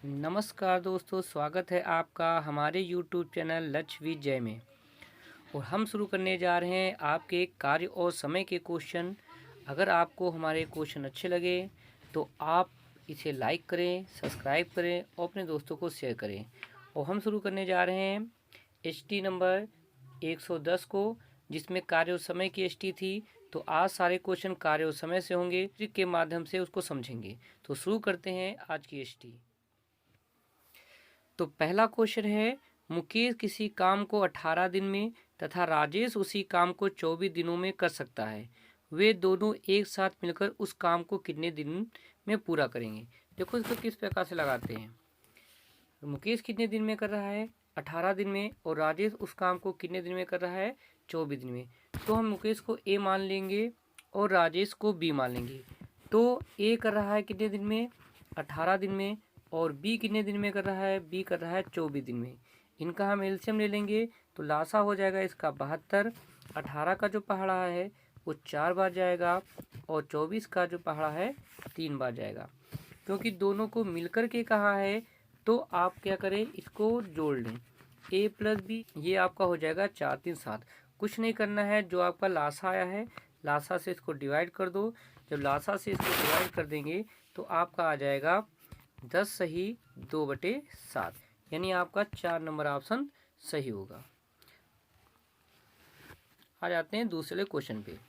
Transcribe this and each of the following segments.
नमस्कार दोस्तों, स्वागत है आपका हमारे YouTube चैनल लक्ष्य विद जय में। और हम शुरू करने जा रहे हैं आपके कार्य और समय के क्वेश्चन। अगर आपको हमारे क्वेश्चन अच्छे लगे तो आप इसे लाइक करें, सब्सक्राइब करें और अपने दोस्तों को शेयर करें। और हम शुरू करने जा रहे हैं HT नंबर 110 को, जिसमें कार्य और समय की HT थी। तो आज सारे क्वेश्चन कार्य और समय से होंगे, ट्रिक के माध्यम से उसको समझेंगे। तो शुरू करते हैं आज की HT। तो पहला क्वेश्चन है, मुकेश किसी काम को 18 दिन में तथा राजेश उसी काम को 24 दिनों में कर सकता है। वे दोनों एक साथ मिलकर उस काम को कितने दिन में पूरा करेंगे। देखो इसको किस प्रकार से लगाते हैं। तो मुकेश कितने दिन में कर रहा है, 18 दिन में, और राजेश उस काम को कितने दिन में कर रहा है, 24 दिन में। तो हम मुकेश को A मान लेंगे और राजेश को B मान लेंगे। तो A कर रहा है कितने दिन में, 18 दिन में, और B कितने दिन में कर रहा है, B कर रहा है 24 दिन में। इनका हम एलसीएम ले लेंगे तो लासा हो जाएगा इसका 72। 18 का जो पहाड़ा है वो 4 बार जाएगा और 24 का जो पहाड़ा है 3 बार जाएगा। क्योंकि दोनों को मिलकर के कहा है तो आप क्या करें, इसको जोड़ लें। A प्लस B ये आपका हो जाएगा 4 3 7। कुछ नहीं करना है, जो आपका लासा आया है लासा से इसको डिवाइड कर दो। जब लासा से इसको डिवाइड कर देंगे तो आपका आ जाएगा 10 सही 2/7, यानी आपका 4 नंबर ऑप्शन सही होगा। आ जाते हैं दूसरे क्वेश्चन पे।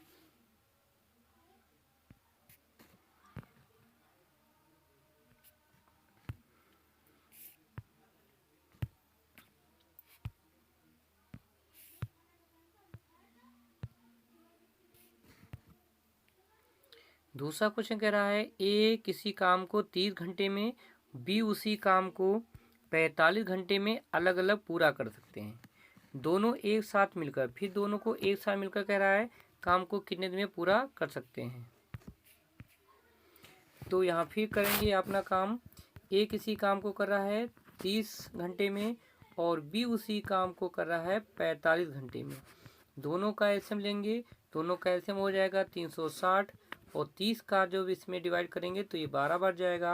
दूसरा क्वेश्चन कह रहा है, ए किसी काम को 30 घंटे में, बी उसी काम को 45 घंटे में अलग अलग पूरा कर सकते हैं। दोनों एक साथ मिलकर, फिर दोनों को एक साथ मिलकर कह रहा है काम को कितने दिन में पूरा कर सकते हैं। तो यहाँ फिर करेंगे अपना काम। ए किसी काम को कर रहा है 30 घंटे में और बी उसी काम को कर रहा है 45 घंटे में। दोनों का एलसीएम लेंगे, दोनों का एलसीएम हो जाएगा 360, और 30 का जो इसमें डिवाइड करेंगे तो ये 12 बार जाएगा,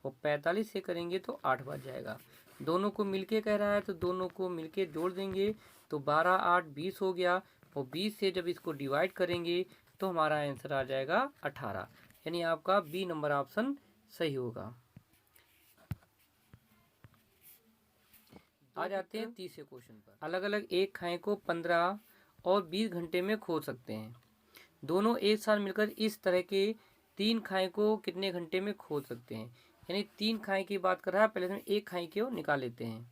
और 45 से करेंगे तो 8 बार जाएगा। दोनों को मिलके कह रहा है तो दोनों को मिलके जोड़ देंगे तो 12 8 20 हो गया, और 20 से जब इसको डिवाइड करेंगे तो हमारा आंसर आ जाएगा 18, यानी आपका बी नंबर ऑप्शन सही होगा। आ जाते हैं तीसरे क्वेश्चन पर। अलग अलग एक खाए को 15 और 20 घंटे में खो सकते हैं। दोनों एक साथ मिलकर इस तरह के 3 खाए को कितने घंटे में खो सकते हैं। यानी 3 खाए की बात कर रहा है, पहले हम एक खाए को निकाल लेते हैं।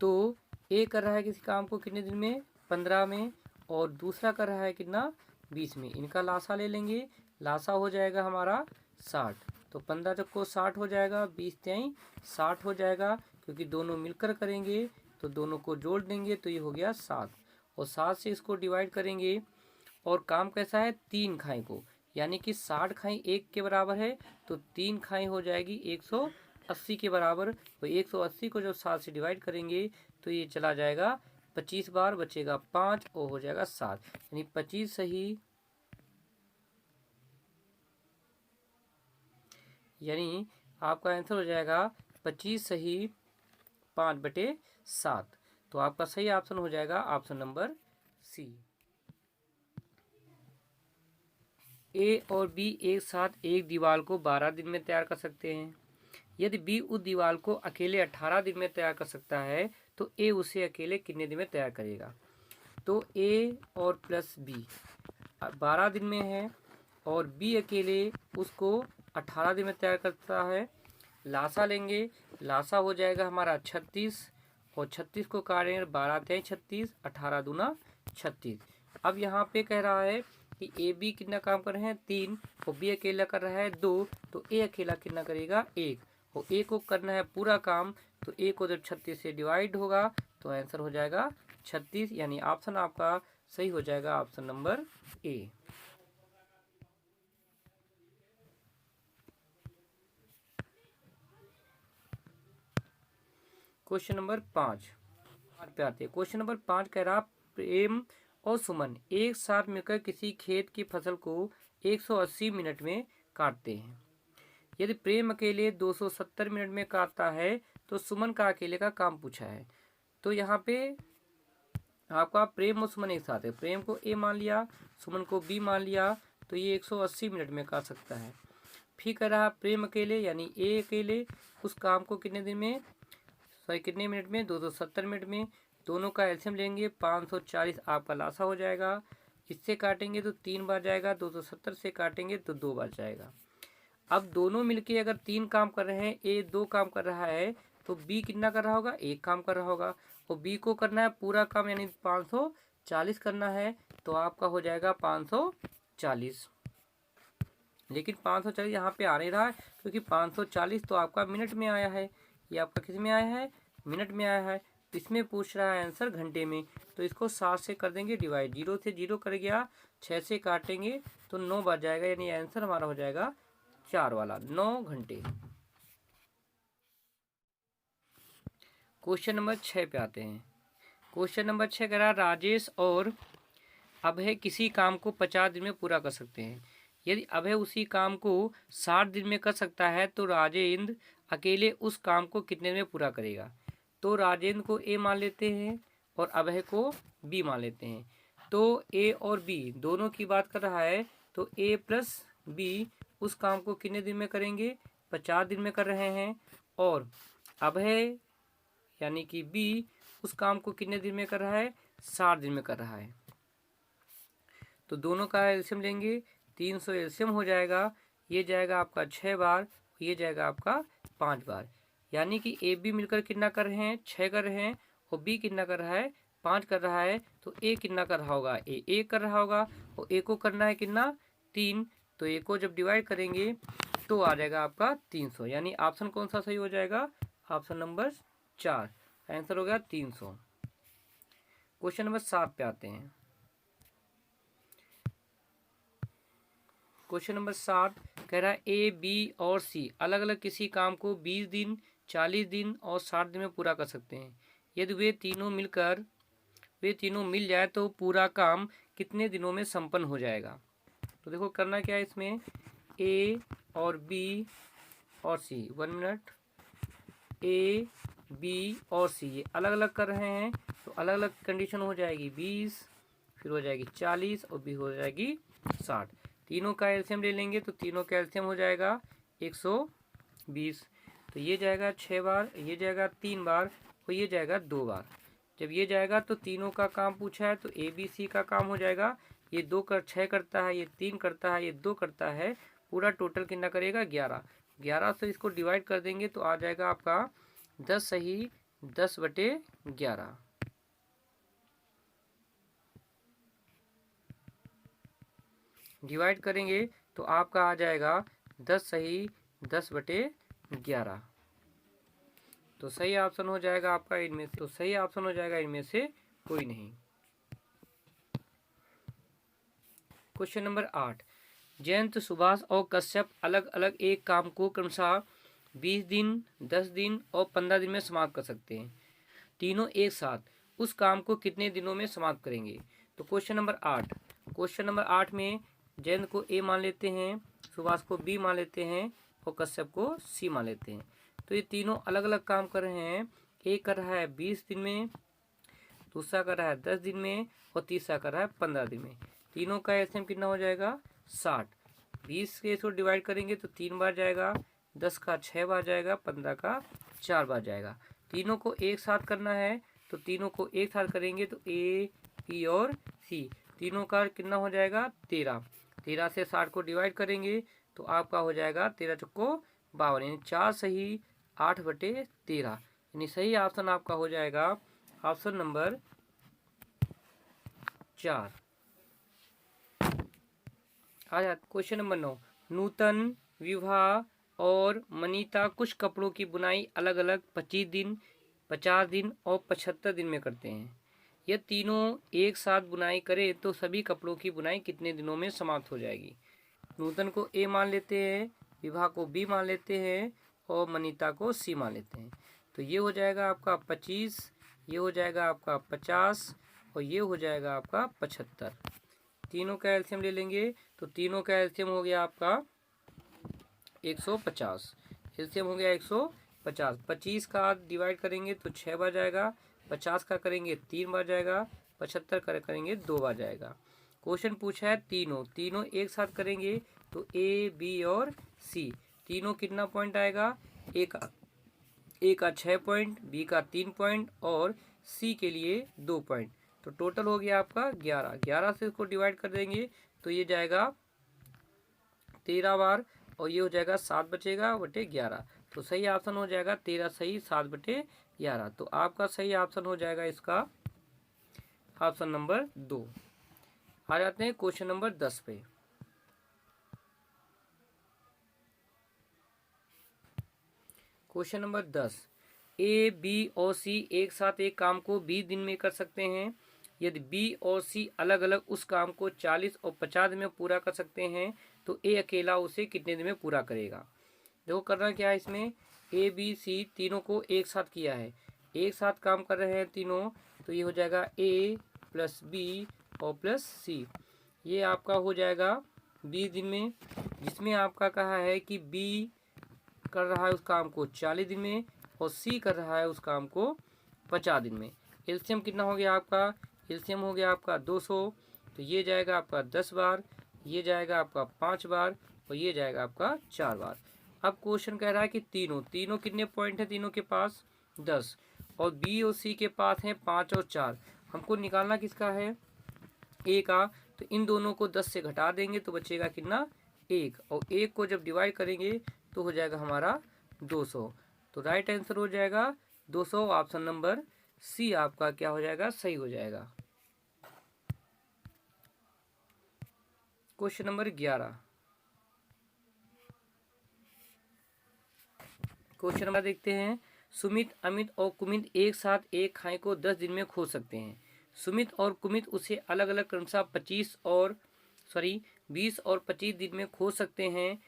तो ए कर रहा है किसी काम को कितने दिन में, 15 में, और दूसरा कर रहा है कितना, 20 में। इनका लासा ले लेंगे, लासा हो जाएगा हमारा 60। तो 15 जब को 60 हो जाएगा, 20 3 60 हो जाएगा। क्योंकि दोनों मिलकर करेंगे तो दोनों को जोड़ देंगे तो ये हो गया 7, और 7 से इसको डिवाइड करेंगे। और काम कैसा है, 3 खाई को, यानी कि 60 खाई 1 के बराबर है, तो 3 खाई हो जाएगी 180 के बराबर। तो 180 को जब 7 से डिवाइड करेंगे तो ये चला जाएगा 25 बार, बचेगा 5 और हो जाएगा 7, यानी 25 सही, यानी आपका आंसर हो जाएगा 25 सही 5/7। तो आपका सही ऑप्शन हो जाएगा ऑप्शन नंबर सी। ए और बी एक साथ एक दीवार को 12 दिन में तैयार कर सकते हैं। यदि बी उस दीवार को अकेले 18 दिन में तैयार कर सकता है तो ए उसे अकेले कितने दिन में तैयार करेगा। तो ए और प्लस बी 12 दिन में है और बी अकेले उसको 18 दिन में तैयार करता है। लासा लेंगे, लासा हो जाएगा हमारा 36, और 36 को काटेंगे 12 3 36, 18 दूना 36। अब यहाँ पे कह रहा है कि ए बी कितना काम कर रहे हैं, 3, और बी अकेला कर रहा है 2, तो ए अकेला कितना करेगा, 1, और ए को करना है पूरा काम। तो ए को जब 36 से डिवाइड होगा तो आंसर हो जाएगा 36, यानी ऑप्शन आपका सही हो जाएगा option number A. Question number 5 पे आते हैं। क्वेश्चन नंबर 5 कह रहा, प्रेम और सुमन एक साथ मिलकर किसी खेत की फसल को 180 मिनट में काटते हैं। यदि प्रेम अकेले 270 मिनट में करता है तो सुमन का अकेले का काम पूछा है। तो यहाँ पे आपका प्रेम और सुमन एक साथ है, प्रेम को ए मान लिया, सुमन को बी मान लिया, तो ये 180 मिनट में कर सकता है। फिर कह रहा प्रेम अकेले यानी ए अकेले उस काम को कितने दिन में, सॉरी कितने मिनट में, 270 मिनट में। दोनों का एलसीएम लेंगे, 540 आपका लासा हो जाएगा। इससे काटेंगे तो 3 बार जाएगा, 270 से काटेंगे तो 2 बार जाएगा। अब दोनों मिलके अगर 3 काम कर रहे हैं, ए 2 काम कर रहा है, तो बी कितना कर रहा होगा, 1 काम कर रहा होगा। और बी को करना है पूरा काम यानी 540 करना है, तो आपका हो जाएगा 540। लेकिन 540 यहाँ पे आ नहीं रहा है क्योंकि 540 तो आपका मिनट में आया है, ये आपका किस में आया है, मिनट में आया है। इसमें पूछ रहा है आंसर घंटे में, तो इसको 7 से कर देंगे डिवाइड, 0 से 0 कर गया, 6 से काटेंगे तो 9 बार जाएगा, यानी आंसर हमारा हो जाएगा 4 वाला, 9 घंटे। क्वेश्चन नंबर 6 पे आते हैं। क्वेश्चन नंबर 6 कह रहा राजेश और अभय किसी काम को 50 दिन में पूरा कर सकते हैं। यदि अभय उसी काम को 60 दिन में कर सकता है तो राजेंद्र अकेले उस काम को कितने दिन में पूरा करेगा। तो राजेंद्र को ए मान लेते हैं और अभय को बी मान लेते हैं। तो ए और बी दोनों की बात कर रहा है, तो ए प्लस बी उस काम को कितने दिन में करेंगे, 50 दिन में कर रहे हैं। और अभय यानी कि बी उस काम को कितने दिन में कर रहा है, 60 दिन में कर रहा है। तो दोनों का एलसीएम लेंगे, 300 एलसीएम हो जाएगा, ये जाएगा आपका 6 बार, ये जाएगा आपका 5 बार। यानी कि ए बी मिलकर कितना कर रहे हैं, 6 कर रहे हैं, और बी कितना कर रहा है, 5 कर रहा है। तो ए कितना कर रहा होगा, ए 1 कर रहा होगा, और ए को करना है कितना, 3। तो ए को जब डिवाइड करेंगे तो आ जाएगा आपका 300, यानी ऑप्शन कौन सा सही हो जाएगा, ऑप्शन नंबर 4, आंसर हो गया 300। क्वेश्चन नंबर 7 पे आते हैं। क्वेश्चन नंबर 7 कह रहा है ए बी और सी अलग अलग किसी काम को 20 दिन 40 दिन और 60 दिन में पूरा कर सकते हैं। यदि वे तीनों मिल जाए तो पूरा काम कितने दिनों में संपन्न हो जाएगा। तो देखो करना क्या है, इसमें ए और बी और सी, 1 मिनट, ए बी और सी ये अलग अलग कर रहे हैं, तो अलग अलग कंडीशन हो जाएगी 20, फिर हो जाएगी 40 और भी हो जाएगी 60। तीनों का एलसीएम ले लेंगे तो तीनों का एलसीएम हो जाएगा 120। तो ये जाएगा 6 बार, ये जाएगा 3 बार और ये जाएगा 2 बार। जब ये जाएगा तो तीनों का काम पूछा है, तो ए बी सी का काम हो जाएगा, ये 6 करता है, ये 3 करता है, ये 2 करता है, पूरा टोटल कितना करेगा 11। 11 से इसको डिवाइड कर देंगे तो आ जाएगा आपका 10 सही 10/11। डिवाइड करेंगे तो आपका आ जाएगा 10 सही 10/11। तो सही ऑप्शन हो जाएगा आपका इनमें, तो सही ऑप्शन हो जाएगा इनमें से कोई नहीं। क्वेश्चन नंबर 8, जयंत, सुभाष और कश्यप अलग अलग एक काम को क्रमशः 20 दिन 10 दिन और 15 दिन में समाप्त कर सकते हैं। तीनों एक साथ उस काम को कितने दिनों में समाप्त करेंगे। तो क्वेश्चन नंबर 8 में जयंत को ए मान लेते हैं, सुभाष को बी मान लेते हैं और कश्यप को सी मान लेते हैं। तो ये तीनों अलग अलग काम कर रहे हैं, एक कर रहा है 20 दिन में, दूसरा कर रहा है 10 दिन में और तीसरा कर रहा है 15 दिन में। तीनों का एलसीएम कितना हो जाएगा 60। 20 के इसको डिवाइड करेंगे तो 3 बार जाएगा, 10 का 6 बार जाएगा, 15 का 4 बार जाएगा। तीनों को एक साथ करना है तो तीनों को एक साथ करेंगे तो ए बी और सी, तीनों का कितना हो जाएगा 13। 13 से 60 को डिवाइड करेंगे तो आपका हो जाएगा 13 चौको 52, यानी 4 सही 8/13, यानी सही ऑप्शन आपका हो जाएगा ऑप्शन नंबर 4। आ जाता क्वेश्चन नंबर 9, नूतन, विवाह और मनीता कुछ कपड़ों की बुनाई अलग अलग 25 दिन 50 दिन और 75 दिन में करते हैं। यह तीनों एक साथ बुनाई करें तो सभी कपड़ों की बुनाई कितने दिनों में समाप्त हो जाएगी। नूतन को ए मान लेते हैं, विवाह को बी मान लेते हैं और मनीता को सी मान लेते हैं। तो ये हो जाएगा आपका 25, ये हो जाएगा आपका 50 और ये हो जाएगा आपका 75। तीनों का एलसीएम ले लेंगे तो तीनों का एलसीएम हो गया आपका 150। एलसीएम हो गया 150। 25 का डिवाइड करेंगे तो 6 बार जाएगा, 50 का करेंगे 3 बार जाएगा, 75 करेंगे 2 बार जाएगा। क्वेश्चन पूछा है तीनों तीनों एक साथ करेंगे तो ए बी और सी तीनों कितना पॉइंट आएगा, ए का 6 पॉइंट, बी का 3 पॉइंट और सी के लिए 2 पॉइंट। तो टोटल हो गया आपका 11। 11 से इसको डिवाइड कर देंगे तो ये जाएगा 13 बार और ये हो जाएगा 7 बचेगा बटे 11। तो सही ऑप्शन हो जाएगा 13 सही 7 बटे 11। तो आपका सही ऑप्शन हो जाएगा इसका ऑप्शन नंबर 2। आ जाते हैं क्वेश्चन नंबर 10 पे। क्वेश्चन नंबर 10, ए बी और सी एक साथ एक काम को 20 दिन में कर सकते हैं। यदि बी और सी अलग अलग उस काम को 40 और 50 दिन में पूरा कर सकते हैं तो ए अकेला उसे कितने दिन में पूरा करेगा। देखो करना क्या है, इसमें ए बी सी तीनों को एक साथ किया है, एक साथ काम कर रहे हैं तीनों, तो ये हो जाएगा ए प्लस बी और प्लस सी। ये आपका हो जाएगा 20 दिन में, जिसमें आपका कहा है कि बी कर रहा है उस काम को 40 दिन में और सी कर रहा है उस काम को 50 दिन में। एलसीएम कितना हो गया आपका, एलसीएम हो गया आपका 200। तो ये जाएगा आपका 10 बार, ये जाएगा आपका 5 बार और ये जाएगा आपका 4 बार। अब क्वेश्चन कह रहा है कि तीनों तीनों कितने पॉइंट है, तीनों के पास 10 और बी और सी के पास है 5 और 4। हमको निकालना किसका है, ए का। तो इन दोनों को 10 से घटा देंगे तो बचेगा कितना, 1। और 1 को जब डिवाइड करेंगे तो हो जाएगा हमारा 200। तो राइट आंसर हो जाएगा 200। ऑप्शन नंबर सी आपका क्या हो जाएगा, सही हो जाएगा। Question number 11। क्वेश्चन नंबर देखते हैं, सुमित अमित और कुमित एक साथ एक खाई को 10 दिन में खो सकते हैं। सुमित और कुमित उसे अलग अलग क्रमशः 20 और 25 दिन में खो सकते हैं,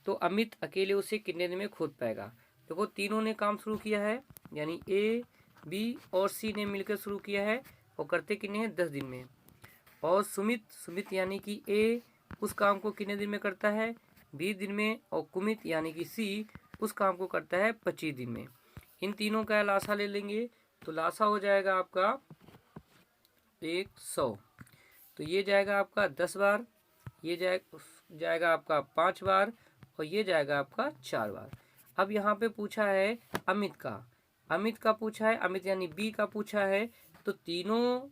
तो अमित अकेले उसे कितने दिन में खोद पाएगा। देखो तीनों ने काम शुरू किया है, यानी ए बी और सी ने मिलकर शुरू किया है और करते कितने हैं, 10 दिन में। और सुमित यानी कि ए उस काम को कितने दिन में करता है, 20 दिन में। और कुमित यानी कि सी उस काम को करता है 25 दिन में। इन तीनों का लासा ले लेंगे तो लासा हो जाएगा आपका 100। तो ये जाएगा आपका 10 बार, ये जाएगा आपका 5 बार और ये जाएगा आपका 4 बार। अब यहाँ पे पूछा है अमित का पूछा है, अमित यानी बी का पूछा है। तो तीनों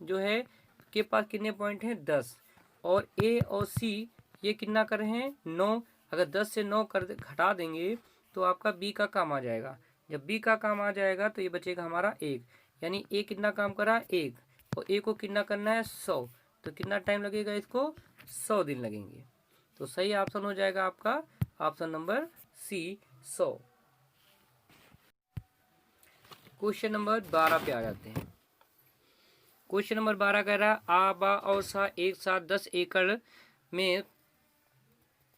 जो है के पास कितने पॉइंट हैं, 10। और ए और सी ये कितना कर रहे हैं, 9। अगर 10 से 9 कर घटा देंगे तो आपका बी का काम आ जाएगा। जब बी का काम आ जाएगा तो ये बचेगा हमारा 1। यानी ए कितना काम करा, 1। और ए को कितना करना है, 100। तो कितना टाइम लगेगा इसको, 100 दिन लगेंगे। तो सही ऑप्शन हो जाएगा आपका option number C 100। Question number 12 पे आ जाते हैं। क्वेश्चन नंबर 12 कह रहा है, आ बा और सा एक साथ 10 एकड़ में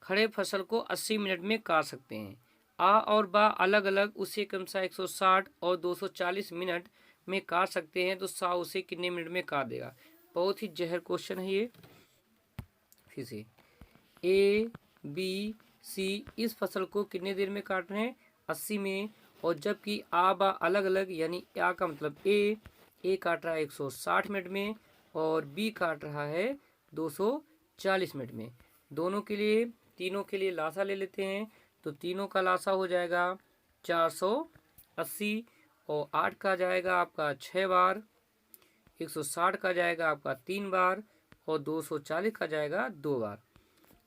खड़े फसल को 80 मिनट में काट सकते हैं। आ और बा अलग अलग उसे क्रमशः 160 और 240 मिनट में काट सकते हैं, तो सा उसे कितने मिनट में काट देगा। बहुत ही जहर क्वेश्चन है ये। फिर से ए बी सी इस फसल को कितने देर में काट रहे हैं, 80 में। और जबकि आ बा अलग अलग, यानी आ का मतलब ए काट रहा है 160 मिनट में और बी काट रहा है 240 मिनट में। दोनों के लिए तीनों के लिए लासा ले लेते हैं। तो तीनों का लासा हो जाएगा 480 और 8 का जाएगा आपका 6 बार, 160 का जाएगा आपका 3 बार और 240 का जाएगा 2 बार।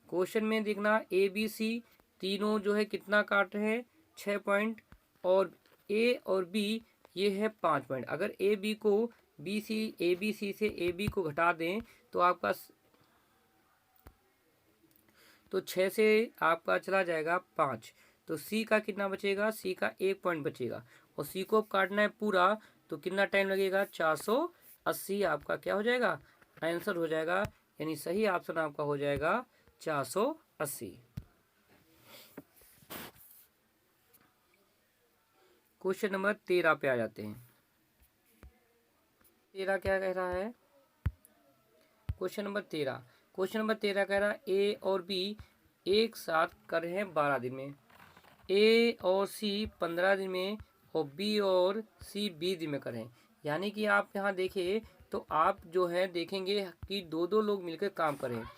क्वेश्चन में देखना ए बी सी तीनों जो है कितना काट रहे हैं, 6 पॉइंट। और ए और बी ये है 5 पॉइंट। अगर ए बी सी से ए बी को घटा दें तो आपका तो 6 से आपका चला जाएगा 5। तो सी का कितना बचेगा, सी का 1 पॉइंट बचेगा। और सी को काटना है पूरा तो कितना टाइम लगेगा, 480 आपका क्या हो जाएगा, आंसर हो जाएगा। यानी सही ऑप्शन आपका हो जाएगा 480। क्वेश्चन नंबर 13 पे आ जाते हैं। 13 क्या कह रहा है, क्वेश्चन नंबर 13 कह रहा है ए और बी एक साथ कर रहे हैं 12 दिन में, ए और सी 15 दिन में और बी और सी 20 दिन में कर रहे हैं। यानी कि आप यहाँ देखिए तो आप जो है देखेंगे कि दो दो लोग मिलकर काम कर रहे हैं,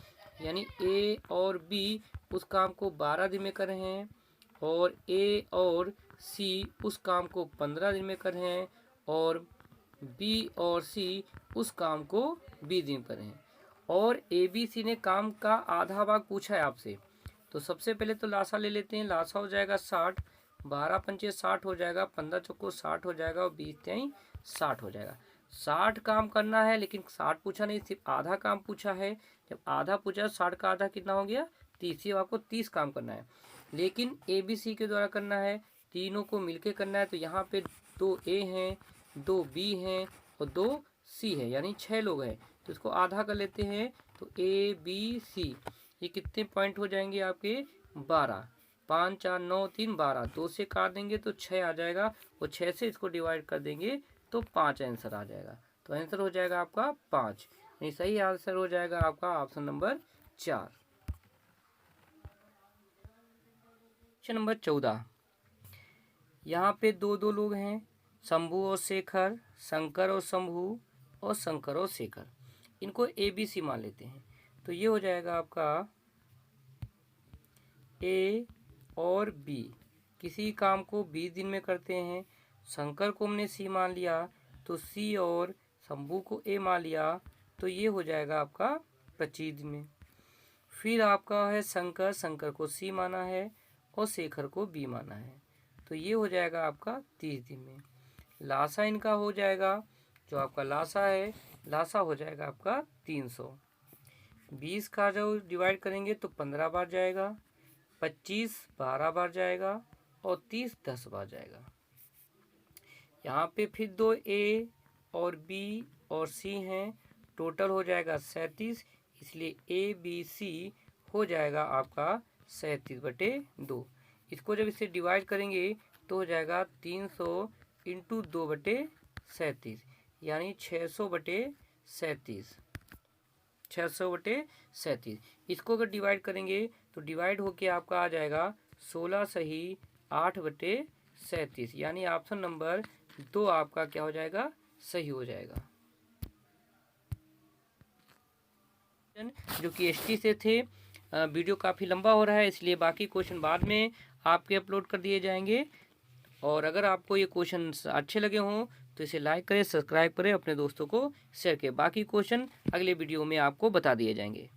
यानी ए और बी उस काम को 12 दिन में कर रहे हैं और ए और सी उस काम को 15 दिन में कर रहे हैं और बी और सी उस काम को 20 दिन कर रहे हैं। और ए बी सी ने काम का आधा भाग पूछा है आपसे। तो सबसे पहले तो लासा ले लेते हैं। लासा हो जाएगा 60, 12 पंचे 60 हो जाएगा, 15 चौको 60 हो जाएगा और 20 तिहाई 60 हो जाएगा। 60 काम करना है लेकिन 60 पूछा नहीं, सिर्फ आधा काम पूछा है। जब आधा पूछा 60 का आधा कितना हो गया 30, आपको 30 काम करना है। लेकिन ए बी सी के द्वारा करना है, तीनों को मिलके करना है। तो यहाँ पे 2 ए हैं, 2 बी हैं और 2 सी है, यानी 6 लोग हैं। तो इसको आधा कर लेते हैं। तो ए बी सी ये कितने पॉइंट हो जाएंगे आपके 12, 5 4 9 3 12, 2 से काट देंगे तो 6 आ जाएगा और 6 से इसको डिवाइड कर देंगे तो 5 आंसर आ जाएगा। तो आंसर हो जाएगा आपका 5, यानी सही आंसर हो जाएगा आपका ऑप्शन नंबर 4। क्वेश्चन नंबर 14, यहाँ पे दो दो लोग हैं, शंभू और शेखर, शंकर और शंभू और शंकर और शेखर। इनको ए बी सी मान लेते हैं। तो ये हो जाएगा आपका ए और बी किसी काम को 20 दिन में करते हैं। शंकर को हमने सी मान लिया तो सी और शंभू को ए मान लिया तो ये हो जाएगा आपका 25 दिन में। फिर आपका है शंकर, शंकर को सी माना है और शेखर को बी माना है तो ये हो जाएगा आपका 30 दिन में। लासा इनका हो जाएगा, जो आपका लासा है, लासा हो जाएगा आपका 300। 20 का जो डिवाइड करेंगे तो 15 बार जाएगा, 25 12 बार जाएगा और 30 10 बार जाएगा। यहाँ पे फिर 2 ए और बी और सी हैं, टोटल हो जाएगा 37, इसलिए ए बी सी हो जाएगा आपका 37/2। इसको जब इसे डिवाइड करेंगे तो हो जाएगा 300 इंटू 2/37, यानी 600/37, 600/37। इसको अगर डिवाइड करेंगे तो डिवाइड होके आपका आ जाएगा 16 सही 8/37, यानी ऑप्शन नंबर 2 आपका क्या हो जाएगा सही हो जाएगा। जो कि एसटी से थे। वीडियो काफ़ी लंबा हो रहा है इसलिए बाकी क्वेश्चन बाद में आपके अपलोड कर दिए जाएंगे। और अगर आपको ये क्वेश्चन अच्छे लगे हों तो इसे लाइक करें, सब्सक्राइब करें, अपने दोस्तों को शेयर करें। बाकी क्वेश्चन अगले वीडियो में आपको बता दिए जाएंगे।